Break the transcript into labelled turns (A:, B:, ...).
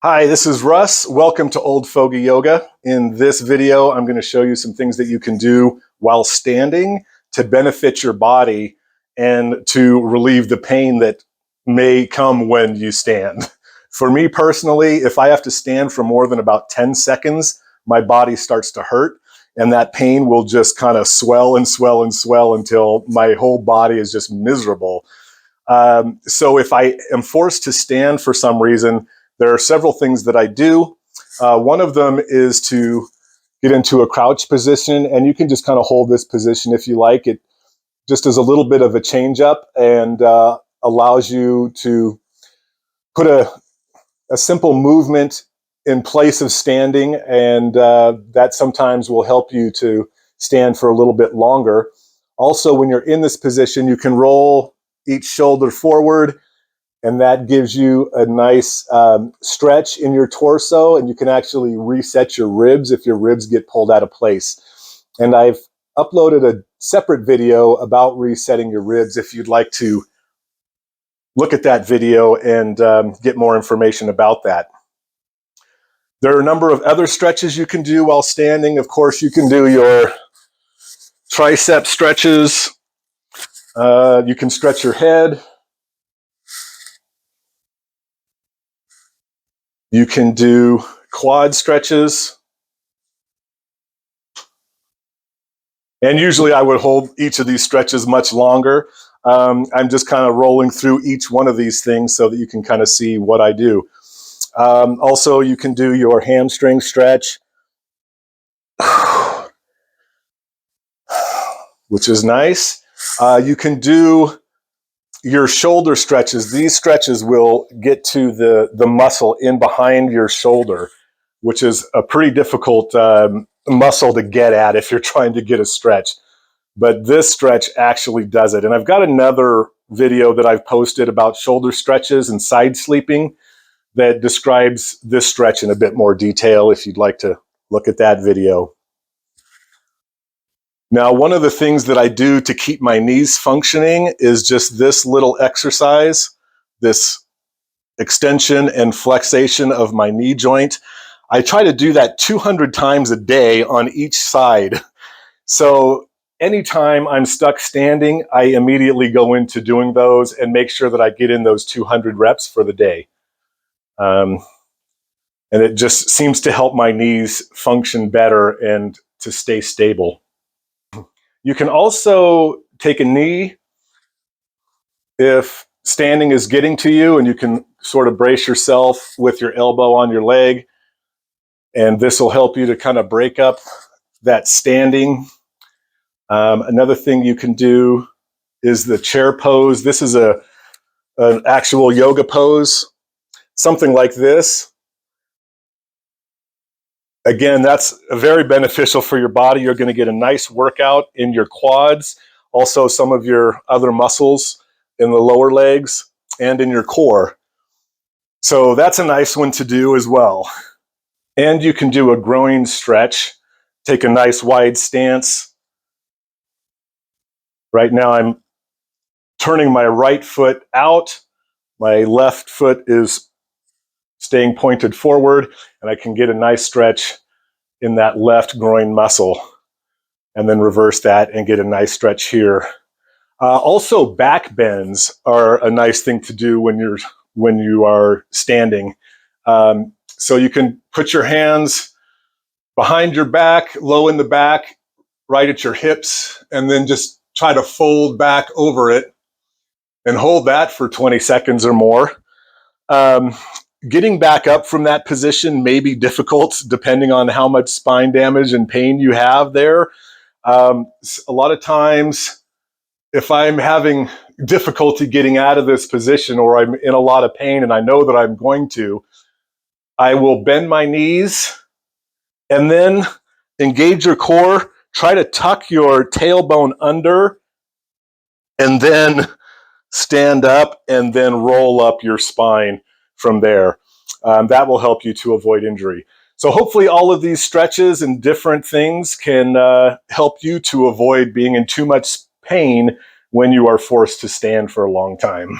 A: Hi, this is Russ. Welcome to Old Fogey Yoga. In this video, I'm going to show you some things that you can do while standing to benefit your body and to relieve the pain that may come when you stand. For me personally, if I have to stand for more than about 10 seconds, my body starts to hurt, and that pain will just kind of swell and swell and swell until my whole body is just miserable. So if I am forced to stand for some reason, there are several things that I do. One of them is to get into a crouch position, and you can just kind of hold this position if you like. It just is a little bit of a change up and allows you to put a simple movement in place of standing, and that sometimes will help you to stand for a little bit longer. Also, when you're in this position, you can roll each shoulder forward, and that gives you a nice stretch in your torso, and you can actually reset your ribs if your ribs get pulled out of place. And I've uploaded a separate video about resetting your ribs if you'd like to look at that video and get more information about that. There are a number of other stretches you can do while standing. Of course, you can do your tricep stretches. You can stretch your head. You can do quad stretches. And usually I would hold each of these stretches much longer. I'm just kind of rolling through each one of these things so that you can kind of see what I do. Also, you can do your hamstring stretch, which is nice. You can do your shoulder stretches. These stretches will get to the muscle in behind your shoulder, which is a pretty difficult muscle to get at if you're trying to get a stretch. But this stretch actually does it. And I've got another video that I've posted about shoulder stretches and side sleeping that describes this stretch in a bit more detail if you'd like to look at that video. Now, one of the things that I do to keep my knees functioning is just this little exercise, this extension and flexation of my knee joint. I try to do that 200 times a day on each side. So anytime I'm stuck standing, I immediately go into doing those and make sure that I get in those 200 reps for the day. And it just seems to help my knees function better and to stay stable. You can also take a knee if standing is getting to you, and you can sort of brace yourself with your elbow on your leg, and this will help you to kind of break up that standing. Another thing you can do is the chair pose. This is an actual yoga pose, something like this. Again, that's very beneficial for your body. You're going to get a nice workout in your quads, also some of your other muscles in the lower legs and in your core. So that's a nice one to do as well. And you can do a groin stretch. Take a nice wide stance. Right now I'm turning my right foot out. My left foot is staying pointed forward, and I can get a nice stretch in that left groin muscle, and then reverse that and get a nice stretch here. Also, back bends are a nice thing to do when you are standing. So you can put your hands behind your back, low in the back, right at your hips, and then just try to fold back over it and hold that for 20 seconds or more. Getting back up from that position may be difficult depending on how much spine damage and pain you have there. A lot of times, if I'm having difficulty getting out of this position, or I'm in a lot of pain and I know that I'm going to, I will bend my knees and then engage your core. Try to tuck your tailbone under and then stand up and then roll up your spine from there. That will help you to avoid injury. So hopefully all of these stretches and different things can help you to avoid being in too much pain when you are forced to stand for a long time.